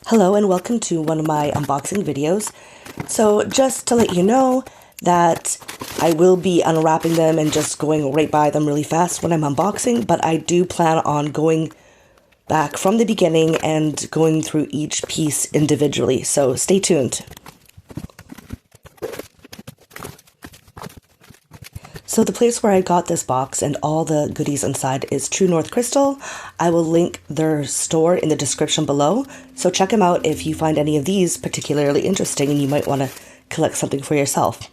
Hello and welcome to one of my unboxing videos. So just to let you know that I will be unwrapping them and just going right by them really fast when I'm unboxing, but I do plan on going back from the beginning and going through each piece individually, so stay tuned. So the place where I got this box and all the goodies inside is True North Crystal. I will link their store in the description below, so check them out if you find any of these particularly interesting and you might want to collect something for yourself.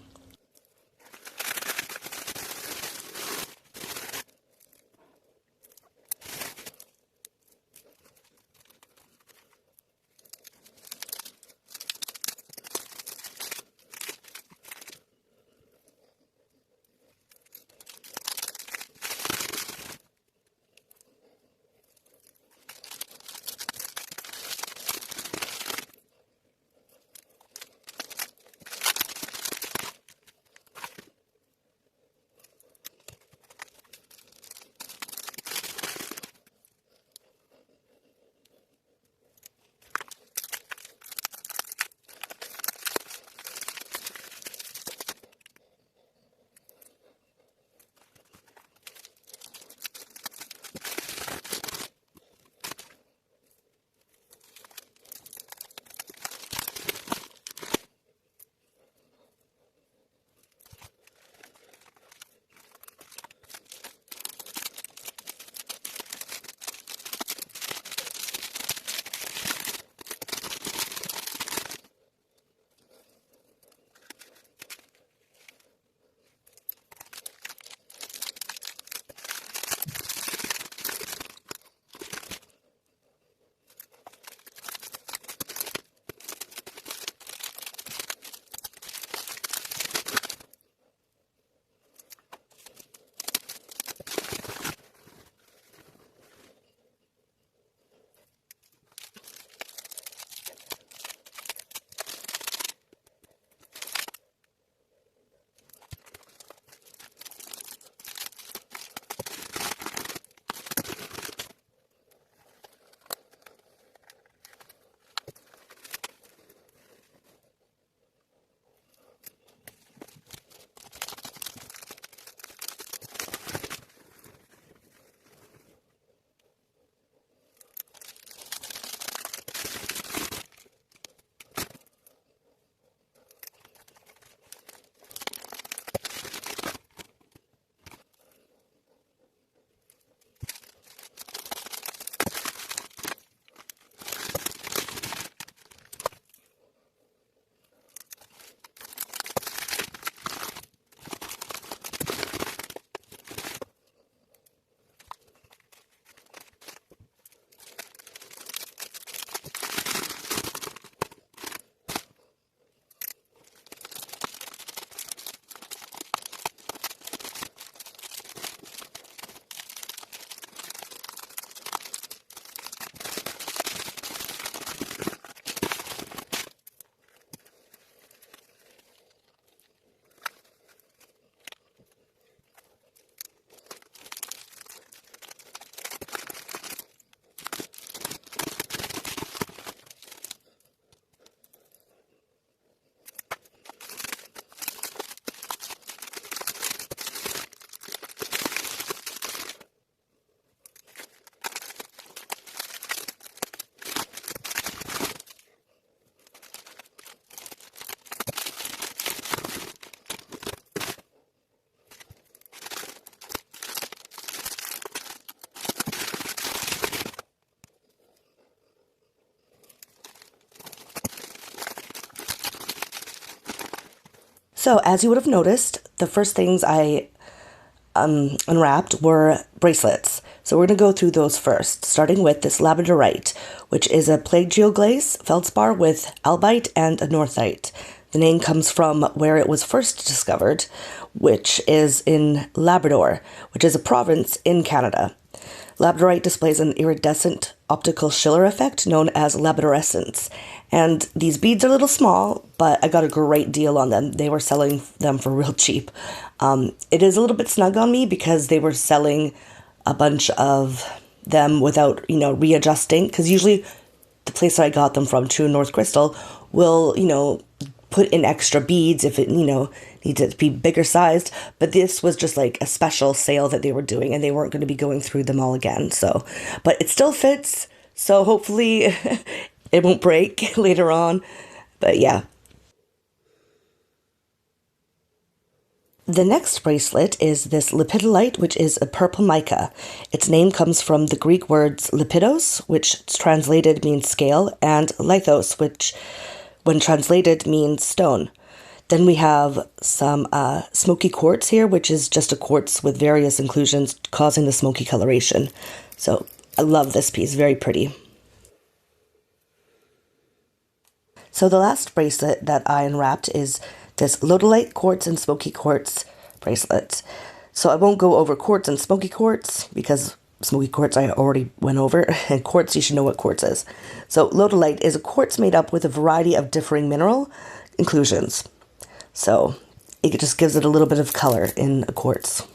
So as you would have noticed, the first things I unwrapped were bracelets. So we're going to go through those first, starting with this labradorite, which is a plagioclase feldspar with albite and a northite. The name comes from where it was first discovered, which is in Labrador, which is a province in Canada. Labradorite displays an iridescent optical Schiller effect known as labradorescence. And these beads are a little small, but I got a great deal on them. They were selling them for real cheap. It is a little bit snug on me because they were selling a bunch of them without, readjusting. Because usually the place that I got them from, True North Crystal, will, put in extra beads if it, needs it to be bigger sized. But this was just like a special sale that they were doing, and they weren't going to be going through them all again. So, but it still fits. So hopefully it won't break later on. But yeah. The next bracelet is this lepidolite, which is a purple mica. Its name comes from the Greek words lepidos, which translated means scale, and lithos, which when translated means stone. Then we have some smoky quartz here, which is just a quartz with various inclusions causing the smoky coloration. So I love this piece, very pretty. So the last bracelet that I unwrapped is this Lodolite quartz and smoky quartz bracelet. So I won't go over quartz and smoky quartz because smoky quartz I already went over, and quartz, you should know what quartz is. So Lodolite is a quartz made up with a variety of differing mineral inclusions. So it just gives it a little bit of color in a quartz.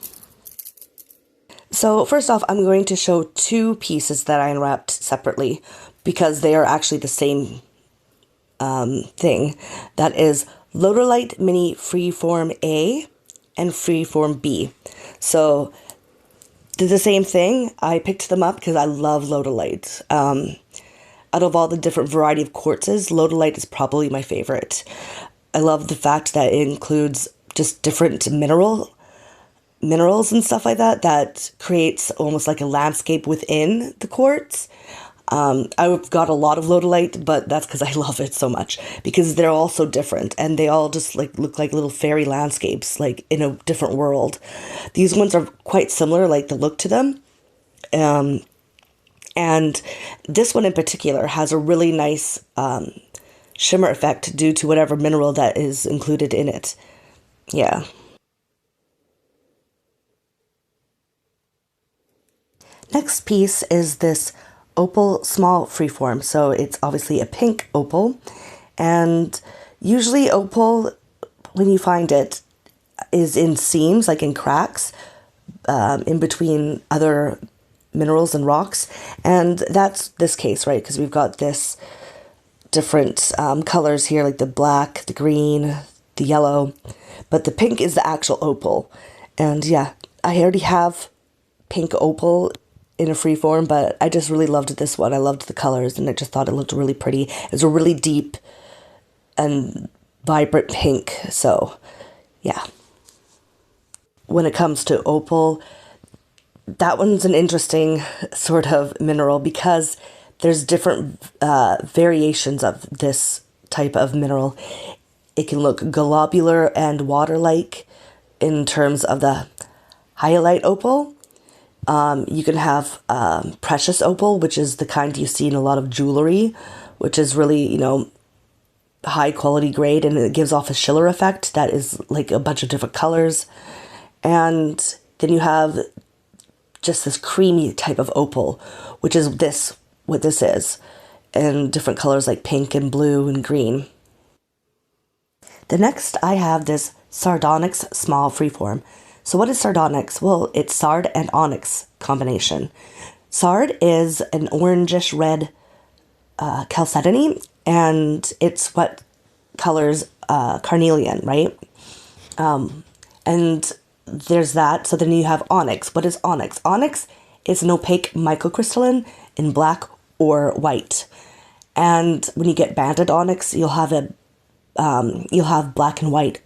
So first off, I'm going to show two pieces that I unwrapped separately because they are actually the same thing. That is Lodolite Mini Freeform A and Freeform B. So they're the same thing. I picked them up because I love Lodolite. Out of all the different variety of quartzes, Lodolite is probably my favorite. I love the fact that it includes just different minerals and stuff like that, that creates almost like a landscape within the quartz. I've got a lot of Lodolite, but that's because I love it so much, because they're all so different and they all just like look like little fairy landscapes, like in a different world. These ones are quite similar, like the look to them. And this one in particular has a really nice shimmer effect due to whatever mineral that is included in it. Yeah. Next piece is this opal small freeform. So it's obviously a pink opal, and usually opal, when you find it, is in seams, like in cracks, in between other minerals and rocks, and that's this case, right? Because we've got this different colors here, like the black, the green, the yellow, but the pink is the actual opal. And yeah, I already have pink opal in a free form, but I just really loved this one. I loved the colors, and I just thought it looked really pretty. It was a really deep and vibrant pink. So yeah, when it comes to opal, that one's an interesting sort of mineral because there's different variations of this type of mineral. It can look globular and water-like in terms of the hyalite opal. You can have precious opal, which is the kind you see in a lot of jewelry, which is really, high quality grade, and it gives off a schiller effect that is like a bunch of different colors. And then you have just this creamy type of opal, which is what this is, and different colors like pink and blue and green. The next I have this sardonyx small freeform. So what is sardonyx? Well, it's sard and onyx combination. Sard is an orangish red chalcedony, and it's what colors carnelian, right? And there's that. So then you have onyx. What is onyx? Onyx is an opaque microcrystalline in black or white. And when you get banded onyx, you'll have black and white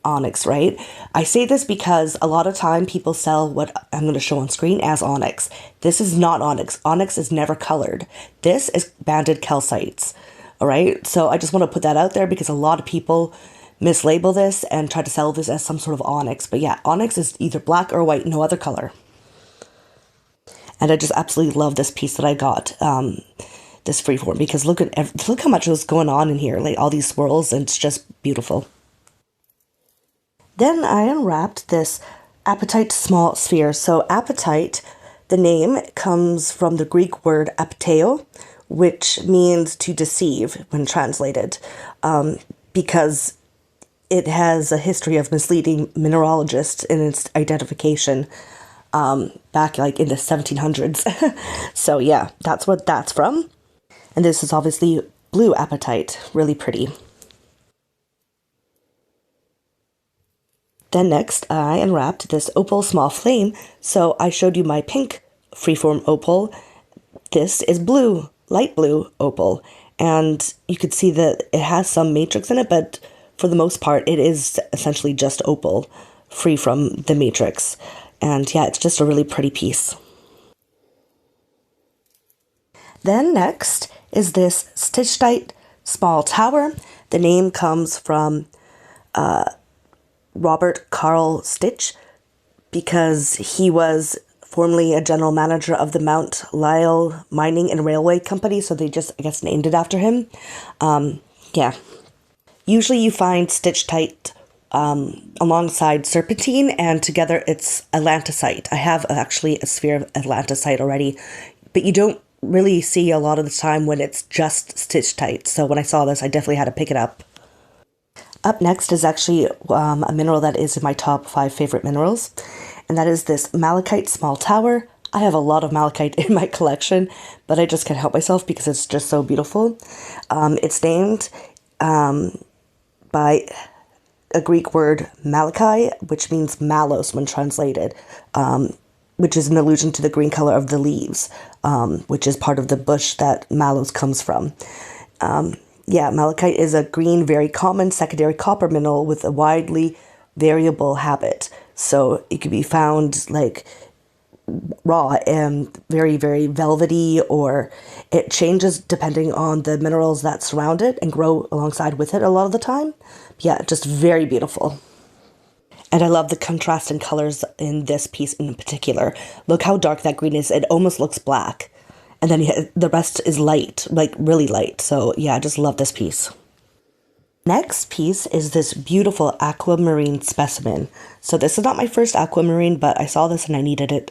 onyx, right? I say this because a lot of time people sell what I'm going to show on screen as onyx. This is not onyx. Onyx is never colored. This is banded calcites. All right. So I just want to put that out there because a lot of people mislabel this and try to sell this as some sort of onyx. But yeah, onyx is either black or white, no other color. And I just absolutely love this piece that I got, this freeform, because look how much was going on in here, like all these swirls, and it's just beautiful. Then I unwrapped this apatite small sphere. So apatite, the name comes from the Greek word apateo, which means to deceive when translated, because it has a history of misleading mineralogists in its identification back like in the 1700s. So yeah, that's what that's from. And this is obviously blue apatite, really pretty. Then next, I unwrapped this opal small flame. So I showed you my pink freeform opal. This is blue, light blue opal. And you could see that it has some matrix in it, but for the most part, it is essentially just opal, free from the matrix. And yeah, it's just a really pretty piece. Then next is this Stitchtite small tower. The name comes from Robert Carl Stitch because he was formerly a general manager of the Mount Lyell Mining and Railway Company, so they just, I guess, named it after him. Yeah. Usually you find Stitchtite alongside serpentine, and together it's atlantisite. I have actually a sphere of atlantisite already, but you don't really see a lot of the time when it's just Stitchtite. So when I saw this, I definitely had to pick it up. Up next is actually a mineral that is in my top 5 favorite minerals, and that is this malachite small tower. I have a lot of malachite in my collection, but I just can't help myself because it's just so beautiful. It's named by a Greek word malachi, which means mallows when translated, which is an allusion to the green color of the leaves, which is part of the bush that mallows comes from. Yeah, malachite is a green, very common secondary copper mineral with a widely variable habit. So it can be found like raw and very, very velvety, or it changes depending on the minerals that surround it and grow alongside with it a lot of the time. Yeah, just very beautiful. And I love the contrasting colors in this piece in particular. Look how dark that green is. It almost looks black. And then the rest is light, like really light. So yeah, I just love this piece. Next piece is this beautiful aquamarine specimen. So this is not my first aquamarine, but I saw this and I needed it.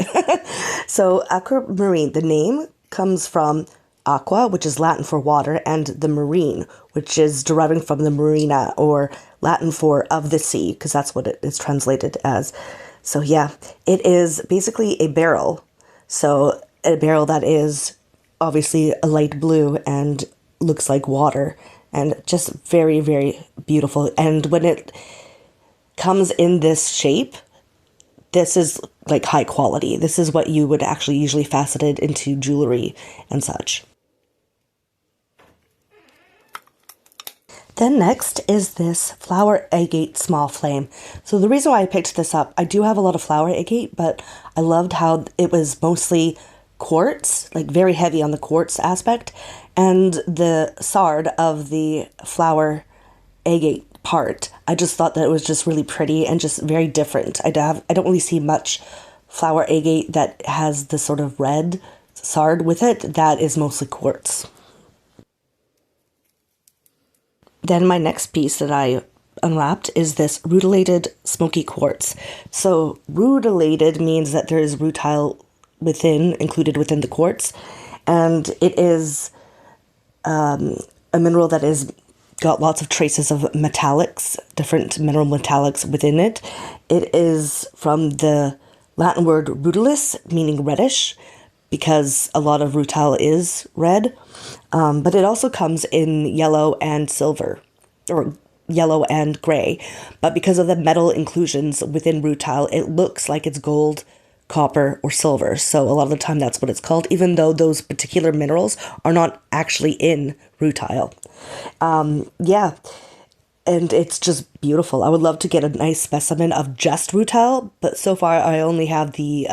So aquamarine, the name comes from aqua, which is Latin for water, and the marine, which is deriving from the marina, or Latin for of the sea, because that's what it is translated as. So yeah, it is basically a barrel. So a barrel that is obviously a light blue and looks like water, and just very, very beautiful. And when it comes in this shape, this is like high quality. This is what you would actually usually facet it into jewelry and such. Then next is this flower agate small flame. So the reason why I picked this up, I do have a lot of flower agate, but I loved how it was mostly quartz, like very heavy on the quartz aspect, and the sard of the flower agate part. I just thought that it was just really pretty and just very different. I don't really see much flower agate that has this sort of red sard with it. That is mostly quartz. Then my next piece that I unwrapped is this rutilated smoky quartz. So rutilated means that there is rutile included within the quartz, and it is a mineral that is got lots of traces of metallics, different mineral metallics within it. It is from the Latin word rutilis, meaning reddish, because a lot of rutile is red, but it also comes in yellow and silver, or yellow and gray. But because of the metal inclusions within rutile, it looks like it's gold, copper, or silver. So a lot of the time that's what it's called, even though those particular minerals are not actually in rutile. Yeah, and it's just beautiful. I would love to get a nice specimen of just rutile, but so far I only have the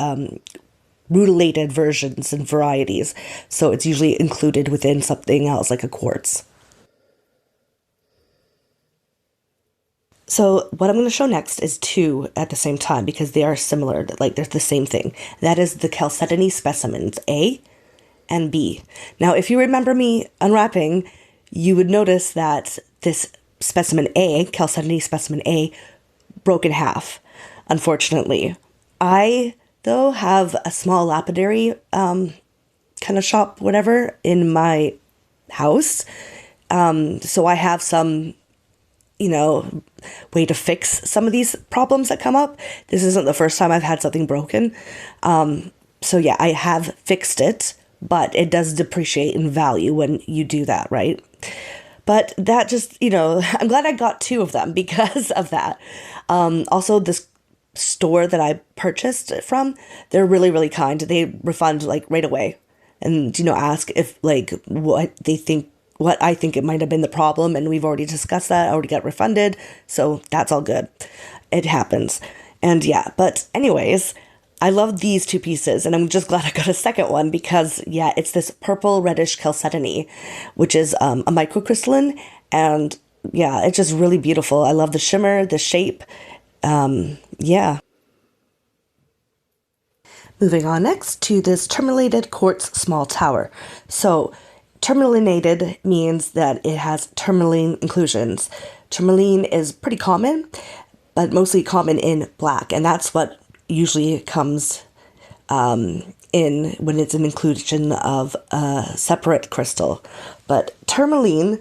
rutilated versions and varieties, so it's usually included within something else like a quartz. So what I'm going to show next is two at the same time because they are similar, like they're the same thing. That is the chalcedony specimens A and B. Now, if you remember me unwrapping, you would notice that this specimen A, chalcedony specimen A, broke in half, unfortunately. I, though, have a small lapidary kind of shop, whatever, in my house. So I have some way to fix some of these problems that come up. This isn't the first time I've had something broken. So yeah, I have fixed it, but it does depreciate in value when you do that, right? But that just, I'm glad I got two of them because of that. Also, this store that I purchased it from, they're really, really kind. They refund like right away and, ask if like what I think it might have been the problem. And we've already discussed that. I already got refunded. So that's all good. It happens. And yeah, but anyways, I love these two pieces, and I'm just glad I got a second one because, yeah, it's this purple reddish chalcedony, which is a microcrystalline, and yeah, it's just really beautiful. I love the shimmer, the shape. Yeah. Moving on next to this tourmalinated quartz small tower. So, tourmalinated means that it has tourmaline inclusions. Tourmaline is pretty common, but mostly common in black, and that's what usually comes in when it's an inclusion of a separate crystal. But tourmaline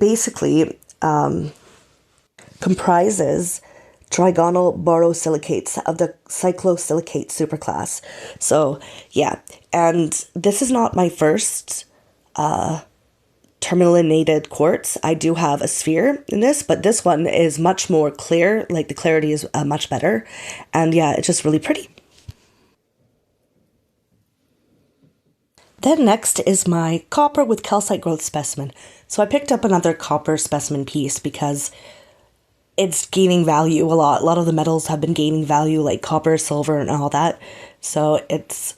basically comprises trigonal borosilicates of the cyclosilicate superclass. So yeah, and this is not my first tourmalinated quartz. I do have a sphere in this, but this one is much more clear. Like the clarity is much better. And yeah, it's just really pretty. Then next is my copper with calcite growth specimen. So I picked up another copper specimen piece because it's gaining value a lot. A lot of the metals have been gaining value, like copper, silver, and all that. So it's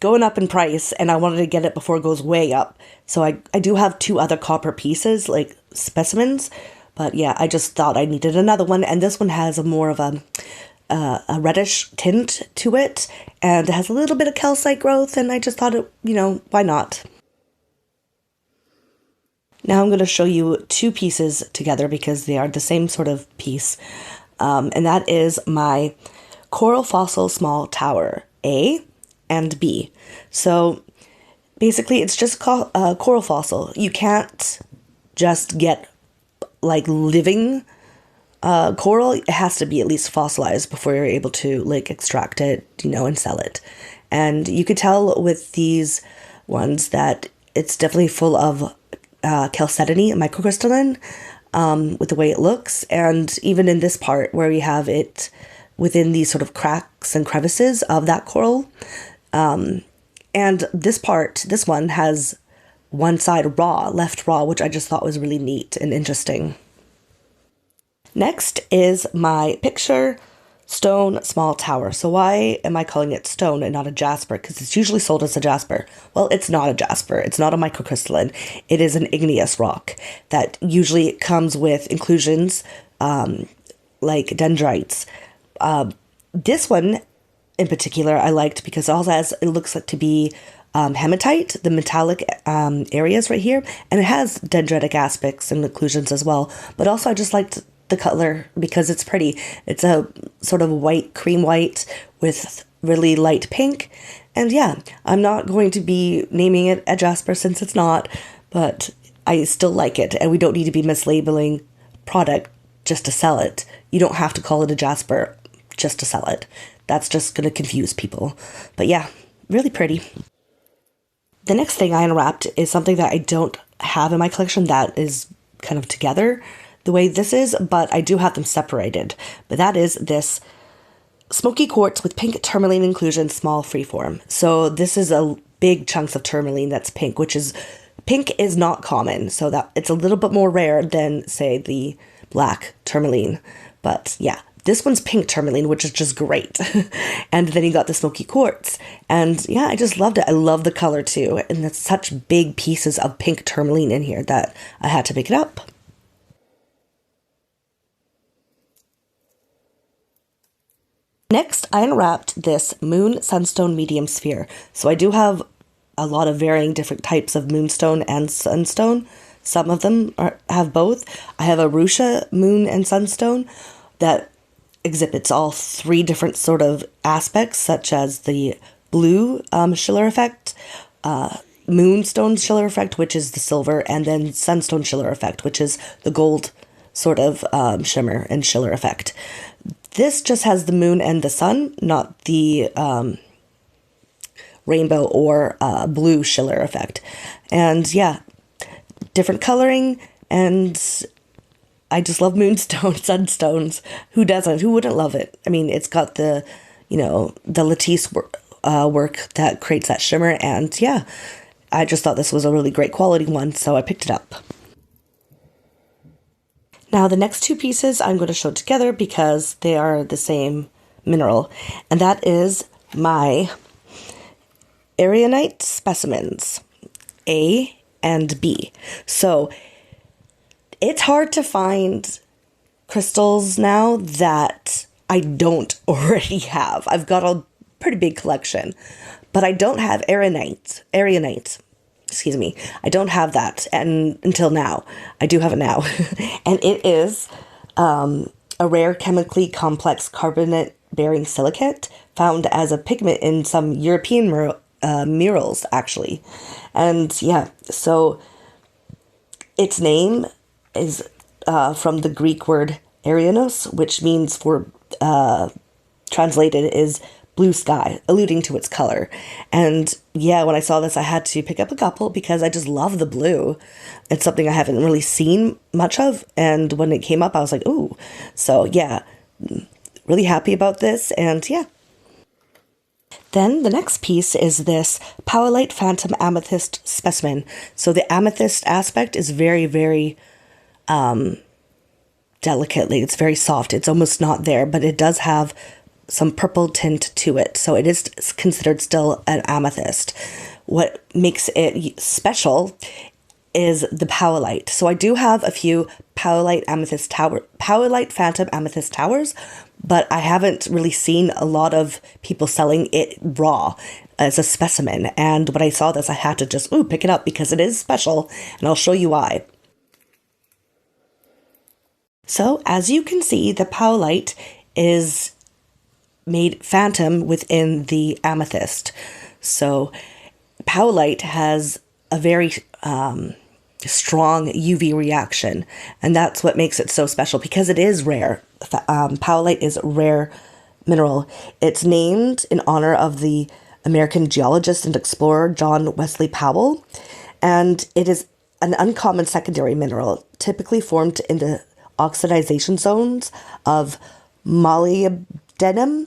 going up in price, and I wanted to get it before it goes way up. So I do have two other copper pieces, like specimens, but yeah, I just thought I needed another one, and this one has a more of a reddish tint to it, and it has a little bit of calcite growth, and I just thought, why not? Now I'm going to show you two pieces together because they are the same sort of piece, and that is my coral fossil small tower A and B. So basically it's just a coral fossil. You can't just get like living coral. It has to be at least fossilized before you're able to like extract it, and sell it. And you could tell with these ones that it's definitely full of chalcedony, microcrystalline, with the way it looks. And even in this part where we have it within these sort of cracks and crevices of that coral, and this one has one side left raw, which I just thought was really neat and interesting. Next is my picture stone small tower. So why am I calling it stone and not a jasper? Because it's usually sold as a jasper. Well, it's not a jasper. It's not a microcrystalline. It is an igneous rock that usually comes with inclusions like dendrites. This one in particular I liked because it looks like to be hematite, the metallic areas right here, and it has dendritic aspects and inclusions as well. But also I just liked the color because it's pretty. It's a sort of white, cream white with really light pink. And yeah, I'm not going to be naming it a jasper since it's not, but I still like it, and we don't need to be mislabeling product just to sell it. You don't have to call it a jasper just to sell it. That's just going to confuse people. But yeah, really pretty. The next thing I unwrapped is something that I don't have in my collection that is kind of together the way this is, but I do have them separated. But that is this smoky quartz with pink tourmaline inclusion, small freeform. So this is a big chunks of tourmaline that's pink, pink is not common. So that it's a little bit more rare than, say, the black tourmaline. But yeah, this one's pink tourmaline, which is just great. And then you got the smoky quartz. And yeah, I just loved it. I love the color too. And there's such big pieces of pink tourmaline in here that I had to pick it up. Next, I unwrapped this Moon Sunstone Medium Sphere. So I do have a lot of varying different types of moonstone and sunstone. Some of them have both. I have a Russia Moon and Sunstone that exhibits all three different sort of aspects, such as the blue Schiller effect, Moonstone Schiller effect, which is the silver, and then Sunstone Schiller effect, which is the gold sort of shimmer and Schiller effect. This just has the moon and the sun, not the rainbow or blue schiller effect. And yeah, different coloring, and I just love moonstones, sunstones. Who doesn't? Who wouldn't love it? I mean, it's got the, the lattice work that creates that shimmer, and yeah, I just thought this was a really great quality one, so I picked it up. Now, the next two pieces I'm going to show together because they are the same mineral, and that is my Aragonite specimens, A and B. So, it's hard to find crystals now that I don't already have. I've got a pretty big collection, but I don't have Aragonite. Excuse me. I don't have that, and until now. I do have it now. And it is a rare chemically complex carbonate-bearing silicate found as a pigment in some European murals, actually. And yeah, so its name is from the Greek word Arianos, which means translated is blue sky, alluding to its color. And yeah, when I saw this, I had to pick up a couple because I just love the blue. It's something I haven't really seen much of, and when it came up, I was like, ooh. So yeah, really happy about this, and yeah. Then the next piece is this Powellite Phantom Amethyst specimen. So the amethyst aspect is very, very delicately. It's very soft. It's almost not there, but it does have some purple tint to it. So it is considered still an amethyst. What makes it special is the Powellite. So I do have a few Powellite Phantom Amethyst towers, but I haven't really seen a lot of people selling it raw as a specimen. And when I saw this, I had to just pick it up because it is special, and I'll show you why. So as you can see, the Powellite is made phantom within the amethyst. So Powellite has a very strong UV reaction, and that's what makes it so special because it is rare. Powellite is a rare mineral. It's named in honor of the American geologist and explorer John Wesley Powell, and it is an uncommon secondary mineral, typically formed in the oxidization zones of molybdenum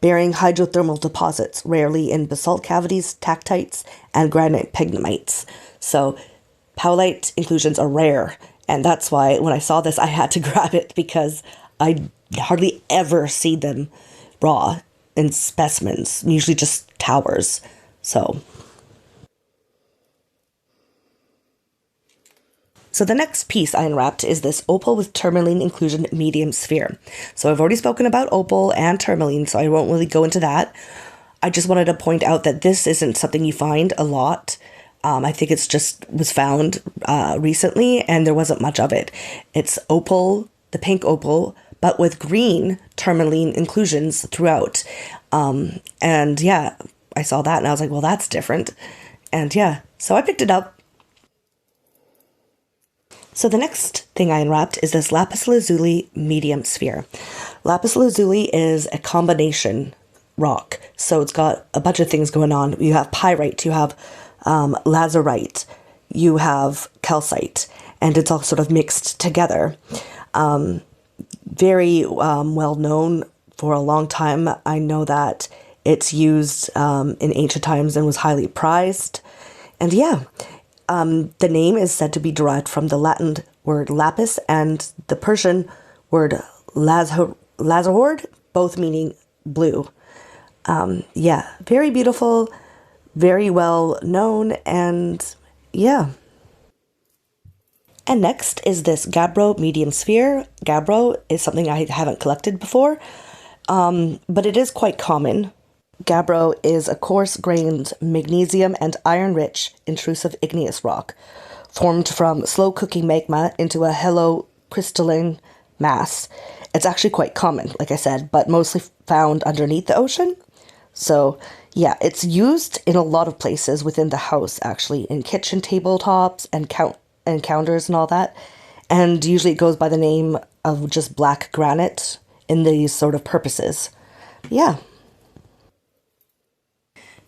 bearing hydrothermal deposits, rarely in basalt cavities, tactites, and granite pegmatites. So Powellite inclusions are rare, and that's why when I saw this, I had to grab it because I hardly ever see them raw in specimens, usually just towers. So the next piece I unwrapped is this opal with tourmaline inclusion medium sphere. So I've already spoken about opal and tourmaline, so I won't really go into that. I just wanted to point out that this isn't something you find a lot. I think it's just was found recently, and there wasn't much of it. It's opal, the pink opal, but with green tourmaline inclusions throughout. And yeah, I saw that and I was like, well, that's different. And yeah, so I picked it up. So the next thing I unwrapped is this lapis lazuli medium sphere. Lapis lazuli is a combination rock, so it's got a bunch of things going on. You have pyrite, you have lazurite, you have calcite, and it's all sort of mixed together. Very well known for a long time. I know that it's used in ancient times and was highly prized. And yeah, the name is said to be derived from the Latin word lapis and the Persian word lazurd, both meaning blue. Yeah, very beautiful, very well known, and yeah. And next is this gabbro medium sphere. Gabbro is something I haven't collected before, but it is quite common. Gabbro is a coarse-grained magnesium and iron-rich intrusive igneous rock formed from slow-cooking magma into a hollow crystalline mass. It's actually quite common, like I said, but mostly found underneath the ocean. So yeah, it's used in a lot of places within the house, actually, in kitchen tabletops and counters and all that. And usually it goes by the name of just black granite in these sort of purposes. Yeah.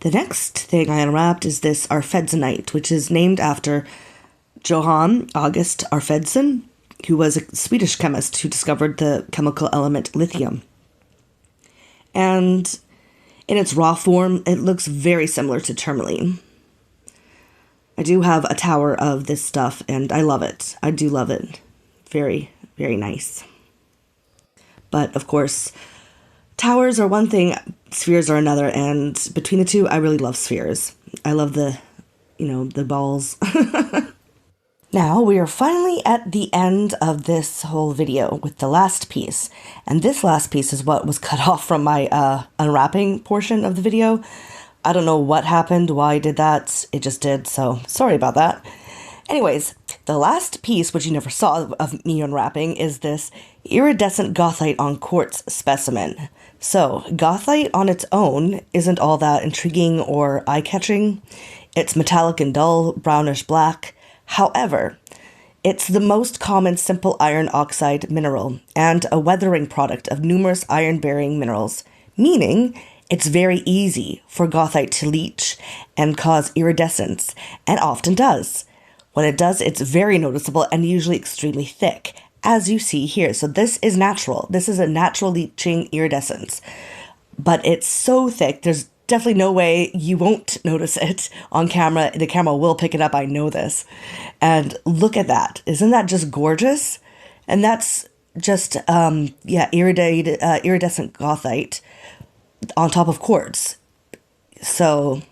The next thing I unwrapped is this arfvedsonite, which is named after Johann August Arfvedson, who was a Swedish chemist who discovered the chemical element lithium. And in its raw form, it looks very similar to tourmaline. I do have a tower of this stuff, and I love it. I do love it. Very, very nice. But, of course, towers are one thing, spheres are another, and between the two, I really love spheres. I love the balls. Now, we are finally at the end of this whole video with the last piece. And this last piece is what was cut off from my unwrapping portion of the video. I don't know what happened, why I did that. It just did, so sorry about that. Anyways, the last piece, which you never saw of me unwrapping, is this iridescent goethite on quartz specimen. So, goethite on its own isn't all that intriguing or eye-catching. It's metallic and dull, brownish black. However, it's the most common simple iron oxide mineral and a weathering product of numerous iron-bearing minerals, meaning it's very easy for goethite to leach and cause iridescence, and often does. When it does, it's very noticeable and usually extremely thick, as you see here. So this is natural. This is a natural leaching iridescence. But it's so thick, there's definitely no way you won't notice it on camera. The camera will pick it up, I know this. And look at that. Isn't that just gorgeous? And that's just, iridescent goethite on top of quartz. So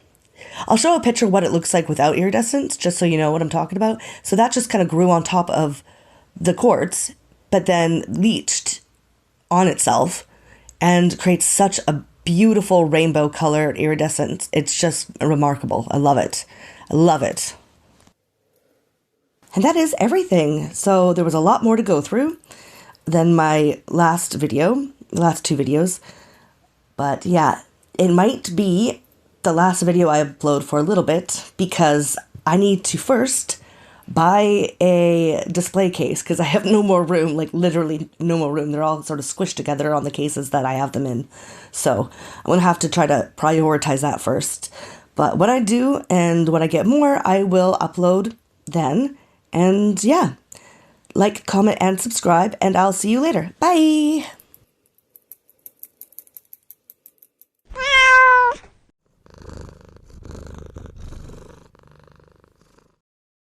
I'll show a picture of what it looks like without iridescence, just so you know what I'm talking about. So that just kind of grew on top of the quartz, but then leached on itself and creates such a beautiful rainbow colored iridescence. It's just remarkable. I love it. I love it. And that is everything. So there was a lot more to go through than my last two videos. But yeah, it might be the last video I upload for a little bit because I need to first buy a display case because I have no more room, like literally no more room. They're all sort of squished together on the cases that I have them in. So I'm going to have to try to prioritize that first. But when I do and when I get more, I will upload then. And yeah, like, comment, and subscribe, and I'll see you later. Bye!